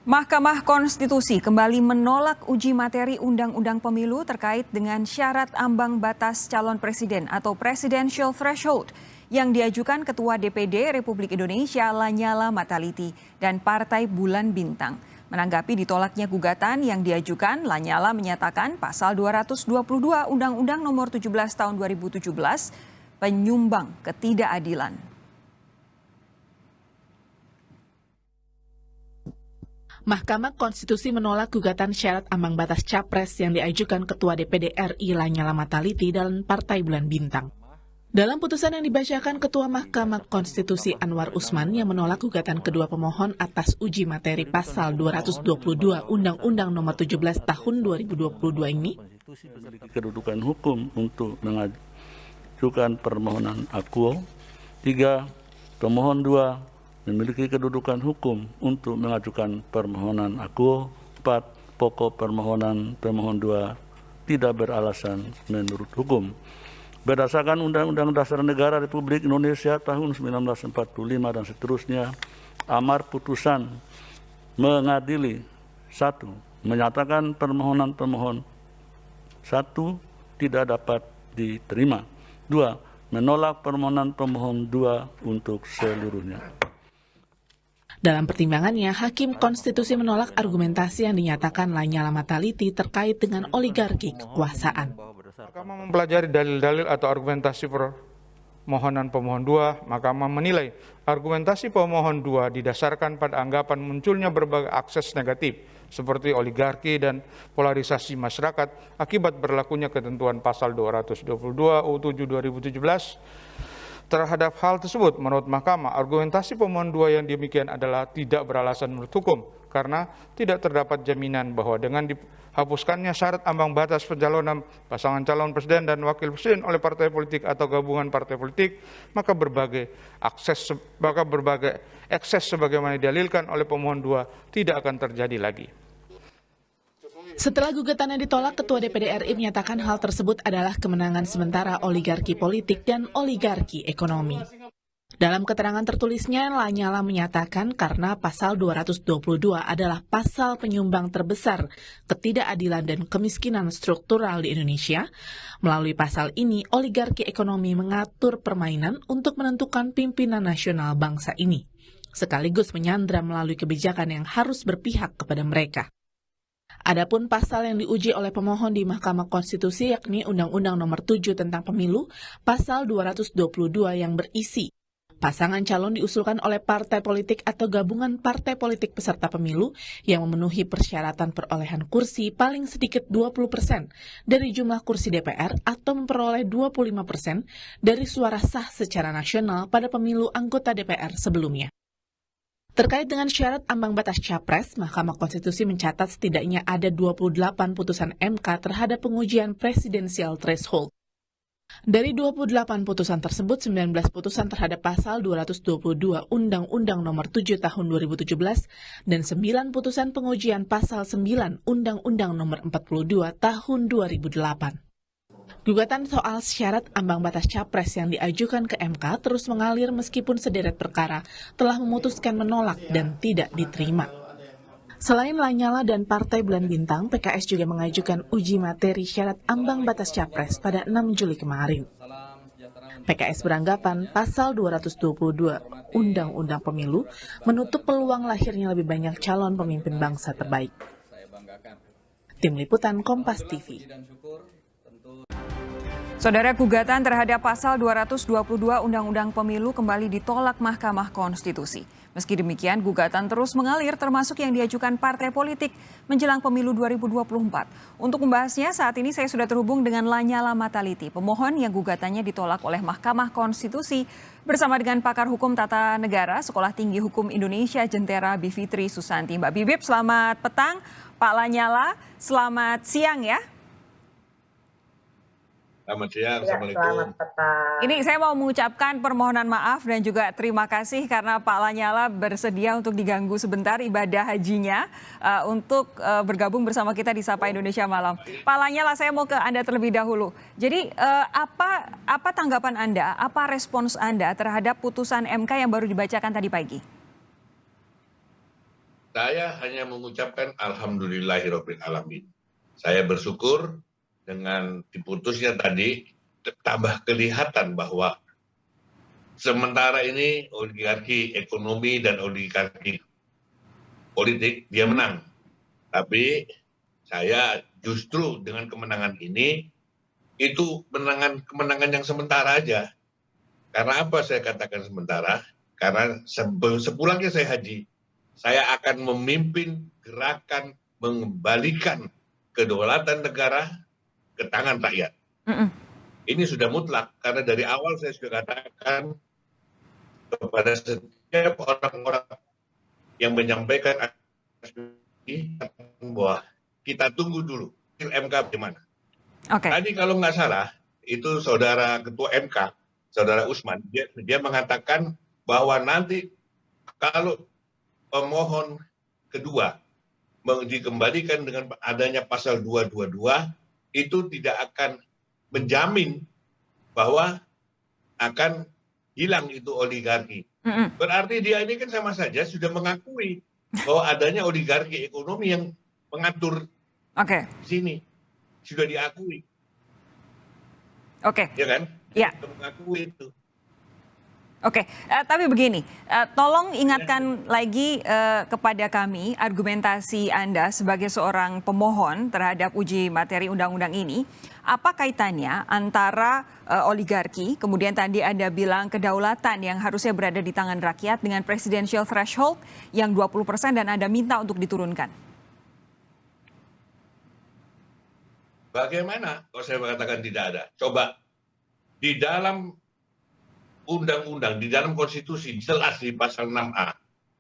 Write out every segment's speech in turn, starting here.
Mahkamah Konstitusi kembali menolak uji materi Undang-Undang Pemilu terkait dengan syarat ambang batas calon presiden atau presidential threshold yang diajukan Ketua DPD Republik Indonesia Lanyala Mataliti dan Partai Bulan Bintang. Menanggapi ditolaknya gugatan yang diajukan, Lanyala menyatakan pasal 222 Undang-Undang Nomor 17 Tahun 2017 penyumbang ketidakadilan. Mahkamah Konstitusi menolak gugatan syarat ambang batas capres yang diajukan Ketua DPD RI Lanyala Mataliti dan Partai Bulan Bintang. Dalam putusan yang dibacakan Ketua Mahkamah Konstitusi Anwar Usman yang menolak gugatan kedua pemohon atas uji materi pasal 222 Undang-Undang Nomor 17 Tahun 2022 ini, kedudukan hukum untuk mengajukan permohonan akuo. 3. Pemohon 2 memiliki kedudukan hukum untuk mengajukan permohonan akuo. 4. Pokok permohonan pemohon 2 tidak beralasan menurut hukum. Berdasarkan Undang-Undang Dasar Negara Republik Indonesia tahun 1945 dan seterusnya, amar putusan mengadili 1. Menyatakan permohonan pemohon 1 tidak dapat diterima. 2. Menolak permohonan pemohon 2 untuk seluruhnya. Dalam pertimbangannya, Hakim Konstitusi menolak argumentasi yang dinyatakan Lanyala Mataliti terkait dengan oligarki kekuasaan. Mahkamah mempelajari dalil-dalil atau argumentasi permohonan pemohon 2, Mahkamah menilai argumentasi pemohon 2 didasarkan pada anggapan munculnya berbagai akses negatif seperti oligarki dan polarisasi masyarakat akibat berlakunya ketentuan pasal 222 UU 7 2017. Terhadap hal tersebut, menurut Mahkamah, argumentasi pemohon 2 yang demikian adalah tidak beralasan menurut hukum karena tidak terdapat jaminan bahwa dengan dihapuskannya syarat ambang batas pencalonan pasangan calon presiden dan wakil presiden oleh partai politik atau gabungan partai politik, maka berbagai ekses sebagaimana didalilkan oleh pemohon 2 tidak akan terjadi lagi. Setelah gugatannya ditolak, Ketua DPD RI menyatakan hal tersebut adalah kemenangan sementara oligarki politik dan oligarki ekonomi. Dalam keterangan tertulisnya, Lanyala menyatakan karena pasal 222 adalah pasal penyumbang terbesar ketidakadilan dan kemiskinan struktural di Indonesia. Melalui pasal ini, oligarki ekonomi mengatur permainan untuk menentukan pimpinan nasional bangsa ini, sekaligus menyandra melalui kebijakan yang harus berpihak kepada mereka. Adapun pasal yang diuji oleh pemohon di Mahkamah Konstitusi yakni Undang-Undang Nomor 7 tentang Pemilu, pasal 222 yang berisi pasangan calon diusulkan oleh partai politik atau gabungan partai politik peserta pemilu yang memenuhi persyaratan perolehan kursi paling sedikit 20% dari jumlah kursi DPR atau memperoleh 25% dari suara sah secara nasional pada pemilu anggota DPR sebelumnya. Terkait dengan syarat ambang batas capres, Mahkamah Konstitusi mencatat setidaknya ada 28 putusan MK terhadap pengujian presidensial threshold. Dari 28 putusan tersebut, 19 putusan terhadap pasal 222 Undang-Undang Nomor 7 Tahun 2017 dan 9 putusan pengujian pasal 9 Undang-Undang Nomor 42 Tahun 2008. Gugatan soal syarat ambang batas capres yang diajukan ke MK terus mengalir meskipun sederet perkara telah memutuskan menolak dan tidak diterima. Selain Lanyala dan Partai Bulan Bintang, PKS juga mengajukan uji materi syarat ambang batas capres pada 6 Juli kemarin. PKS beranggapan pasal 222 Undang-Undang Pemilu menutup peluang lahirnya lebih banyak calon pemimpin bangsa terbaik. Tim Liputan Kompas TV. Saudara, gugatan terhadap pasal 222 Undang-Undang Pemilu kembali ditolak Mahkamah Konstitusi. Meski demikian, gugatan terus mengalir termasuk yang diajukan partai politik menjelang pemilu 2024. Untuk membahasnya, saat ini saya sudah terhubung dengan Lanyala Mataliti, pemohon yang gugatannya ditolak oleh Mahkamah Konstitusi bersama dengan pakar hukum tata negara Sekolah Tinggi Hukum Indonesia Jentera Bivitri Susanti. Mbak Bibip, selamat petang. Pak Lanyala, selamat siang ya. Selamat siang, Assalamualaikum. Ini saya mau mengucapkan permohonan maaf dan juga terima kasih karena Pak Lanyala bersedia untuk diganggu sebentar ibadah hajinya untuk bergabung bersama kita di Sapa Indonesia Malam. Pak Lanyala, saya mau ke Anda terlebih dahulu. Jadi apa tanggapan Anda, apa respons Anda terhadap putusan MK yang baru dibacakan tadi pagi? saya hanya mengucapkan alhamdulillahirabbil alamin. Saya bersyukur dengan diputusnya tadi tambah kelihatan bahwa sementara ini oligarki ekonomi dan oligarki politik dia menang. Tapi saya justru dengan kemenangan ini itu kemenangan yang sementara aja. Karena apa saya katakan sementara? Karena sepulangnya saya haji, saya akan memimpin gerakan mengembalikan kedaulatan negara ke tangan rakyat. Ini sudah mutlak karena dari awal saya sudah katakan kepada setiap orang-orang yang menyampaikan aspirasi bahwa kita tunggu dulu MK bagaimana. Tadi kalau nggak salah itu saudara ketua MK, saudara Usman, dia mengatakan bahwa nanti kalau pemohon kedua dikembalikan dengan adanya pasal 222 itu tidak akan menjamin bahwa akan hilang itu oligarki. Berarti dia ini kan sama saja sudah mengakui bahwa adanya oligarki ekonomi yang mengatur sini. Sudah diakui. Ya kan? Ya. Sudah mengakui itu. Tapi begini, tolong ingatkan lagi kepada kami argumentasi Anda sebagai seorang pemohon terhadap uji materi undang-undang ini. Apa kaitannya antara oligarki, kemudian tadi Anda bilang kedaulatan yang harusnya berada di tangan rakyat dengan presidential threshold yang 20% dan Anda minta untuk diturunkan? Bagaimana kalau saya mengatakan tidak ada? Coba di dalam undang-undang, di dalam konstitusi jelas di pasal 6A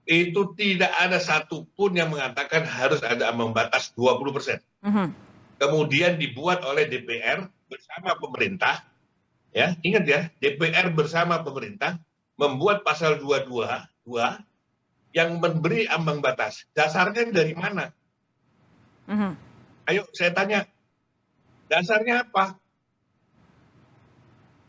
itu tidak ada satupun yang mengatakan harus ada ambang batas 20%. Kemudian dibuat oleh DPR bersama pemerintah, ya ingat ya, DPR bersama pemerintah membuat pasal 222 yang memberi ambang batas. Dasarnya dari mana? Ayo saya tanya, dasarnya apa?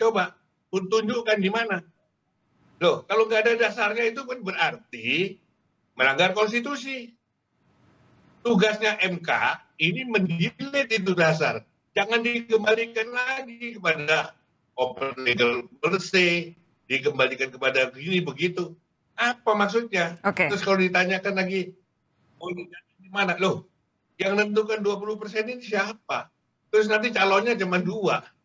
Coba tunjukkan di mana. Loh, kalau nggak ada dasarnya itu kan berarti melanggar konstitusi. Tugasnya MK ini menjilid itu dasar. Jangan dikembalikan lagi kepada open legal policy, dikembalikan kepada begini begitu. Apa maksudnya? Terus kalau ditanyakan lagi, oh di mana? Loh, yang menentukan 20% ini siapa? Terus nanti calonnya cuma 2.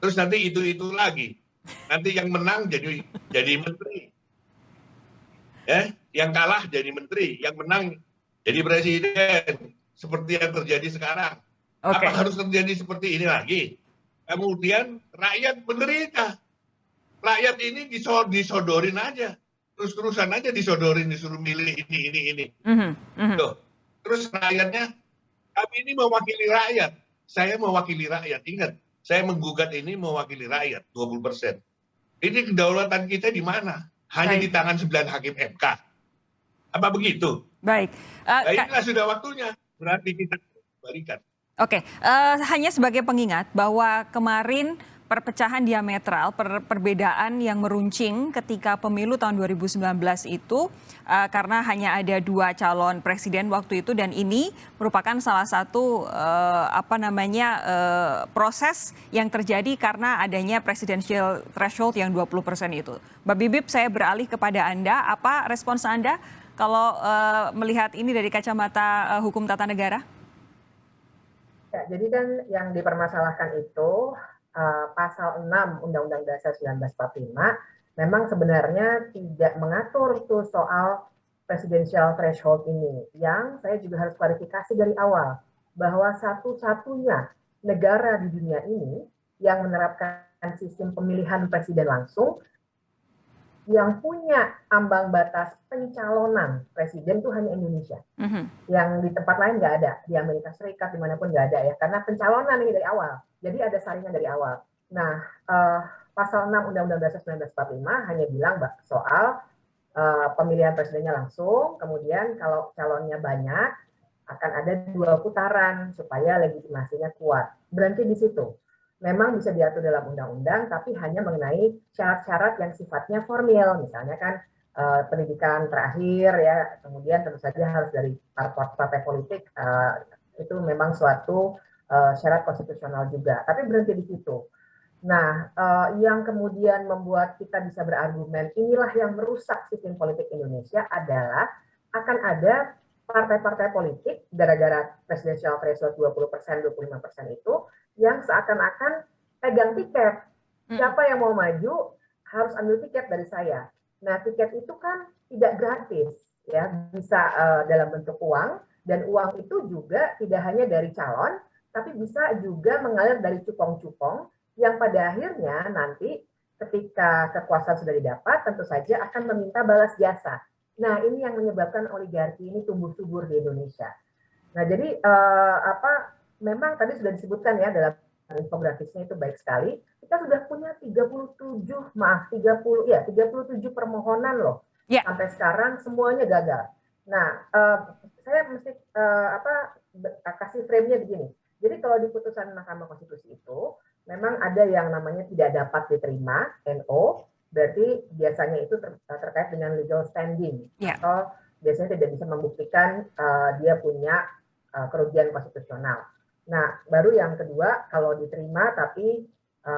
Terus nanti itu lagi. Nanti yang menang jadi menteri. Ya, yang kalah jadi menteri, yang menang jadi presiden. Seperti yang terjadi sekarang. Apa harus terjadi seperti ini lagi? Kemudian rakyat menderita. Rakyat ini disodorin aja. Terus-terusan aja disodorin, disuruh milih ini. Tuh. Terus rakyatnya, kami ini mewakili rakyat. Saya mewakili rakyat, ingat. Saya menggugat ini mewakili rakyat 20%. Ini kedaulatan kita di mana? Hanya di tangan 9 hakim MK. Apa begitu? Baik. Inilah sudah waktunya. Berarti kita kembalikan. Hanya sebagai pengingat bahwa kemarin perpecahan diametral, perbedaan yang meruncing ketika pemilu tahun 2019 itu karena hanya ada 2 calon presiden waktu itu, dan ini merupakan salah satu proses yang terjadi karena adanya presidential threshold yang 20% itu. Mbak Bibip, saya beralih kepada Anda. Apa respons Anda kalau melihat ini dari kacamata hukum tata negara? Ya, jadi kan yang dipermasalahkan itu pasal 6 Undang-Undang Dasar 1945 memang sebenarnya tidak mengatur tuh soal presidential threshold ini. Yang saya juga harus klarifikasi dari awal bahwa satu-satunya negara di dunia ini yang menerapkan sistem pemilihan presiden langsung yang punya ambang batas pencalonan presiden itu hanya Indonesia. Yang di tempat lain nggak ada, di Amerika Serikat dimanapun nggak ada ya, karena pencalonan ini dari awal. Jadi ada saringan dari awal. Nah, pasal 6 Undang-Undang Dasar 1945 hanya bilang soal pemilihan presidennya langsung, kemudian kalau calonnya banyak akan ada 2 putaran supaya legitimasinya kuat. Berhenti di situ. Memang bisa diatur dalam undang-undang, tapi hanya mengenai syarat-syarat yang sifatnya formil. Misalnya kan pendidikan terakhir ya, kemudian tentu saja harus dari partai politik, itu memang suatu syarat konstitusional juga. Tapi berhenti di situ. Nah, yang kemudian membuat kita bisa berargumen inilah yang merusak sistem politik Indonesia adalah akan ada partai-partai politik gara-gara presidensial threshold 20%, 25% itu yang seakan-akan pegang tiket. Siapa yang mau maju harus ambil tiket dari saya. Nah, tiket itu kan tidak gratis, ya, bisa dalam bentuk uang, dan uang itu juga tidak hanya dari calon, tapi bisa juga mengalir dari cupong-cupong yang pada akhirnya nanti ketika kekuasaan sudah didapat, tentu saja akan meminta balas jasa. Nah, ini yang menyebabkan oligarki ini tumbuh subur di Indonesia. Nah, jadi memang tadi sudah disebutkan ya dalam infografisnya itu baik sekali. Kita sudah punya 37 permohonan loh. Ya. Sampai sekarang semuanya gagal. Nah, saya mesti kasih frame-nya begini. Jadi kalau di putusan Mahkamah Konstitusi itu memang ada yang namanya tidak dapat diterima, NO, berarti biasanya itu terkait dengan legal standing, atau biasanya tidak bisa membuktikan dia punya kerugian konstitusional. Nah, baru yang kedua, kalau diterima tapi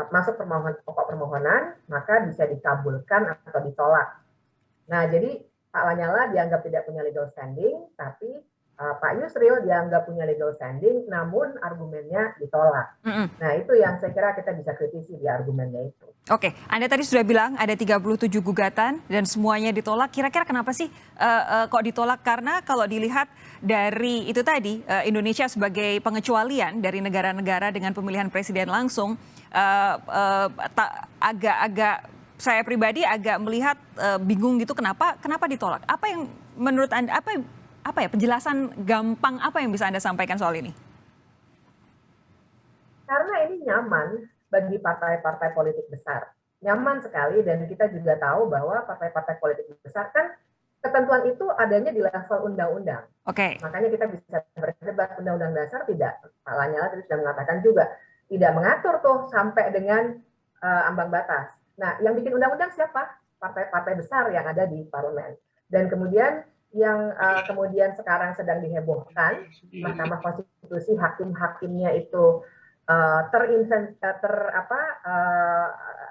masuk pokok permohonan, maka bisa dikabulkan atau ditolak. Nah, jadi Pak Lanyala dianggap tidak punya legal standing, tapi Pak Yusril dianggap punya legal standing, namun argumennya ditolak. Nah, itu yang saya kira kita bisa kritisi di argumennya itu. Oke, Anda tadi sudah bilang ada 37 gugatan dan semuanya ditolak. Kira-kira kenapa sih kok ditolak? Karena kalau dilihat dari itu tadi, Indonesia sebagai pengecualian dari negara-negara dengan pemilihan presiden langsung, agak-agak saya pribadi agak melihat bingung gitu kenapa ditolak. Apa yang menurut Anda, apa ya penjelasan gampang apa yang bisa Anda sampaikan soal ini? Karena ini nyaman bagi partai-partai politik besar. Nyaman sekali, dan kita juga tahu bahwa partai-partai politik besar kan ketentuan itu adanya di level undang-undang. Oke. Makanya kita bisa berdebat undang-undang dasar tidak. Pak Lanyala tadi sudah mengatakan juga tidak mengatur tuh sampai dengan ambang batas. Nah, yang bikin undang-undang siapa? Partai-partai besar yang ada di parlemen. Dan kemudian yang kemudian sekarang sedang dihebohkan, Mahkamah Konstitusi hakim-hakimnya itu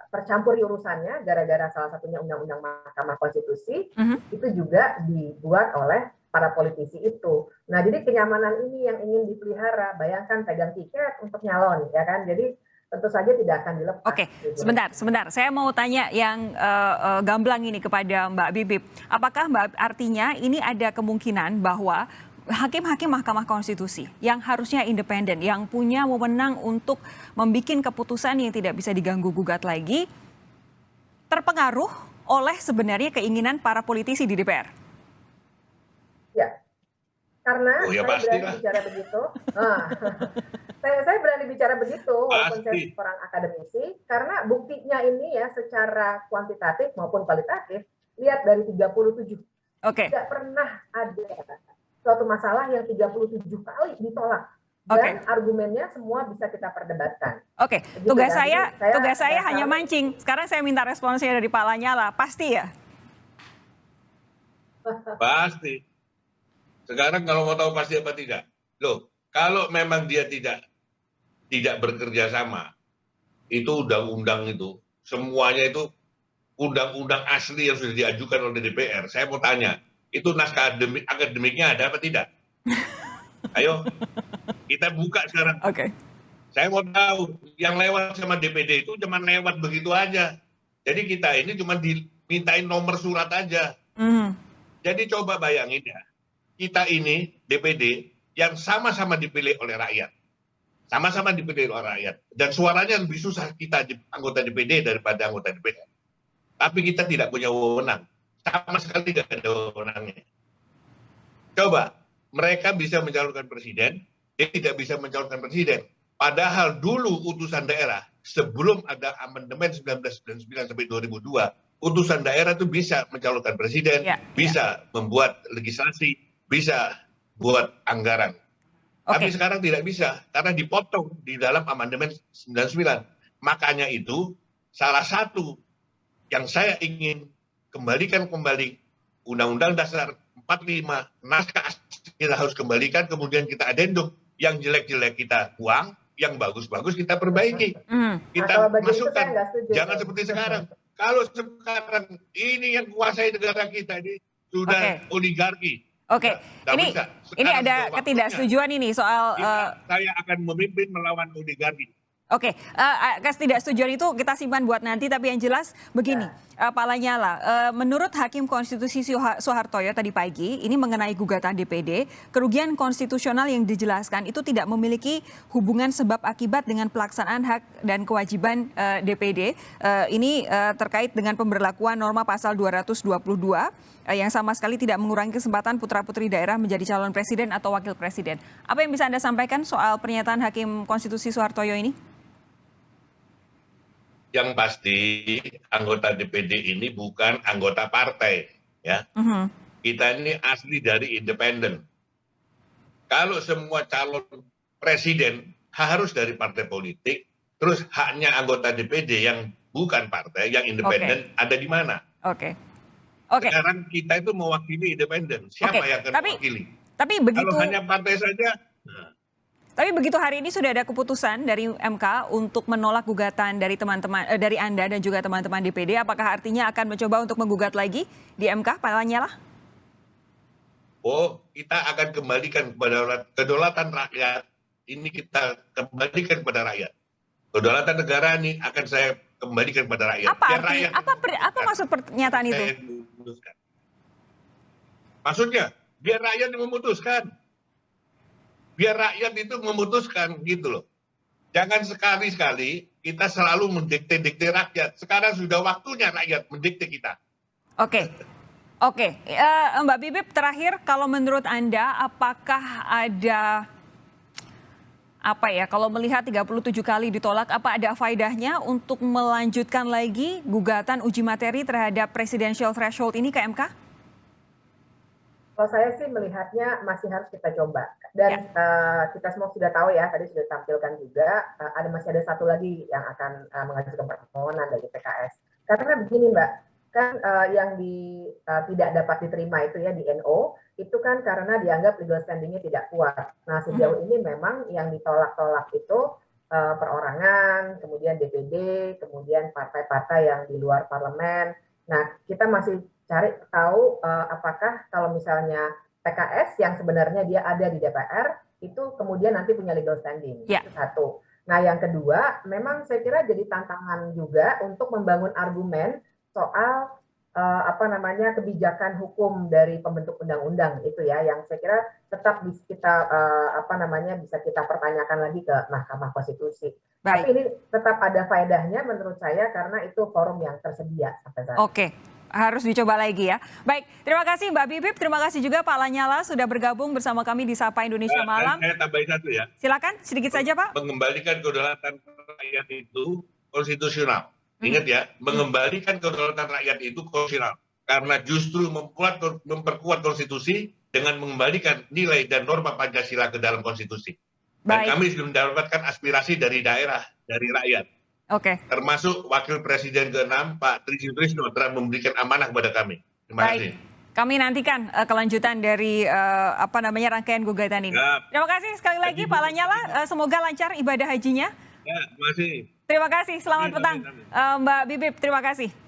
tercampuri urusannya gara-gara salah satunya undang-undang Mahkamah Konstitusi, itu juga dibuat oleh para politisi itu. Nah, jadi kenyamanan ini yang ingin dipelihara. Bayangkan pegang tiket untuk nyalon, ya kan? Jadi tentu saja tidak akan dilepas. Oke, sebentar. Saya mau tanya yang gamblang ini kepada Mbak Bibip. Apakah Mbak artinya ini ada kemungkinan bahwa hakim-hakim Mahkamah Konstitusi yang harusnya independen, yang punya wewenang untuk membuat keputusan yang tidak bisa diganggu-gugat lagi, terpengaruh oleh sebenarnya keinginan para politisi di DPR? Ya, karena saya berani bicara begitu. Saya berani bicara begitu, walaupun saya seorang akademisi, karena buktinya ini ya secara kuantitatif maupun kualitatif, lihat dari 37. Tidak pernah ada suatu masalah yang 37 kali ditolak. Dan argumennya semua bisa kita perdebatkan. Oke, tugas saya hanya mancing. Sekarang saya minta responsnya dari Pak Lanyala. Pasti ya? Pasti. Sekarang kalau mau tahu pasti apa tidak? Loh, kalau memang dia tidak bekerja sama, itu undang-undang itu, semuanya itu undang-undang asli yang sudah diajukan oleh DPR. Saya mau tanya, itu naskah akademiknya ada apa tidak? Ayo, kita buka sekarang. Saya mau tahu, yang lewat sama DPD itu cuma lewat begitu aja. Jadi kita ini cuma dimintain nomor surat aja. Jadi coba bayangin ya, kita ini DPD yang sama-sama dipilih oleh rakyat. Sama-sama dipilih oleh rakyat. Dan suaranya lebih susah kita anggota DPD daripada anggota DPR. Tapi kita tidak punya wewenang. Sama sekali tidak ada wewenangnya. Coba, mereka bisa mencalonkan presiden, dia tidak bisa mencalonkan presiden. Padahal dulu utusan daerah, sebelum ada amandemen 1999 sampai 2002, utusan daerah itu bisa mencalonkan presiden, bisa membuat legislasi, bisa buat anggaran. Tapi sekarang tidak bisa, karena dipotong di dalam amandemen 99. Makanya itu salah satu yang saya ingin kembalikan kembali Undang-Undang Dasar 45, naskah kita harus kembalikan, kemudian kita adendum, yang jelek-jelek kita buang, yang bagus-bagus kita perbaiki. Kita masukkan, jangan seperti sekarang. Kalau sekarang ini yang kuasai negara kita ini sudah oligarki. Oke, ini ada ketidaksetujuan ini soal saya akan memimpin melawan oligarki. Oke, ketidaksetujuan itu kita simpan buat nanti, tapi yang jelas begini, Pak Lanyala, menurut Hakim Konstitusi Soehartoyo tadi pagi, ini mengenai gugatan DPD, kerugian konstitusional yang dijelaskan itu tidak memiliki hubungan sebab akibat dengan pelaksanaan hak dan kewajiban DPD. Ini terkait dengan pemberlakuan norma pasal 222 yang sama sekali tidak mengurangi kesempatan putra-putri daerah menjadi calon presiden atau wakil presiden. Apa yang bisa Anda sampaikan soal pernyataan Hakim Konstitusi Soehartoyo ini? Yang pasti anggota DPD ini bukan anggota partai, ya. Kita ini asli dari independen. Kalau semua calon presiden harus dari partai politik, terus haknya anggota DPD yang bukan partai, yang independen ada di mana? Sekarang kita itu mewakili independen. Siapa yang akan mewakili? Tapi begitu. Kalau hanya partai saja. Tapi begitu hari ini sudah ada keputusan dari MK untuk menolak gugatan dari teman-teman dari Anda dan juga teman-teman DPD, apakah artinya akan mencoba untuk menggugat lagi di MK, Pak Lanyala? Oh, kita akan kembalikan kepada kedaulatan rakyat. Ini kita kembalikan kepada rakyat. Kedaulatan negara ini akan saya kembalikan kepada rakyat. Apa maksud pernyataan itu? Maksudnya, biar rakyat yang memutuskan. Biar rakyat itu memutuskan gitu loh. Jangan sekali-sekali kita selalu mendikte-dikte rakyat. Sekarang sudah waktunya rakyat mendikte kita. Oke. Mbak Bibip, terakhir kalau menurut Anda apakah ada kalau melihat 37 kali ditolak, apa ada faedahnya untuk melanjutkan lagi gugatan uji materi terhadap presidential threshold ini ke MK? Kalau saya sih melihatnya masih harus kita coba. Dan kita semua sudah tahu ya, tadi sudah tampilkan juga, masih ada satu lagi yang akan mengajukan permohonan dari PKS. Karena begini Mbak, kan yang tidak dapat diterima itu ya di NO, itu kan karena dianggap legal standing-nya tidak kuat. Nah sejauh ini memang yang ditolak-tolak itu perorangan, kemudian DPD, kemudian partai-partai yang di luar parlemen. Nah kita masih cari tahu apakah kalau misalnya PKS yang sebenarnya dia ada di DPR itu kemudian nanti punya legal standing. Itu satu. Nah yang kedua memang saya kira jadi tantangan juga untuk membangun argumen soal kebijakan hukum dari pembentuk undang-undang itu ya, yang saya kira tetap kita bisa kita pertanyakan lagi ke Mahkamah Konstitusi. Tapi ini tetap ada faedahnya menurut saya karena itu forum yang tersedia sampai saat ini. Harus dicoba lagi ya. Baik, terima kasih Mbak Bibip, terima kasih juga Pak Lanyala sudah bergabung bersama kami di Sapa Indonesia Malam. Saya tambahin satu ya. Silakan, sedikit saja Pak. Mengembalikan kedaulatan rakyat itu konstitusional. Ingat ya, mengembalikan kedaulatan rakyat itu konstitusional. Karena justru memperkuat konstitusi dengan mengembalikan nilai dan norma Pancasila ke dalam konstitusi. Dan kami sudah mendapatkan aspirasi dari daerah, dari rakyat. Termasuk Wakil Presiden ke-6 Pak Tri Sutrisno telah memberikan amanah kepada kami. Terima kasih. Kami nantikan kelanjutan dari rangkaian gugatan ini. Terima kasih sekali lagi Pak Lanyala. Semoga lancar ibadah hajinya. Terima kasih. Terima kasih. Selamat petang Mbak Bibip. Terima kasih.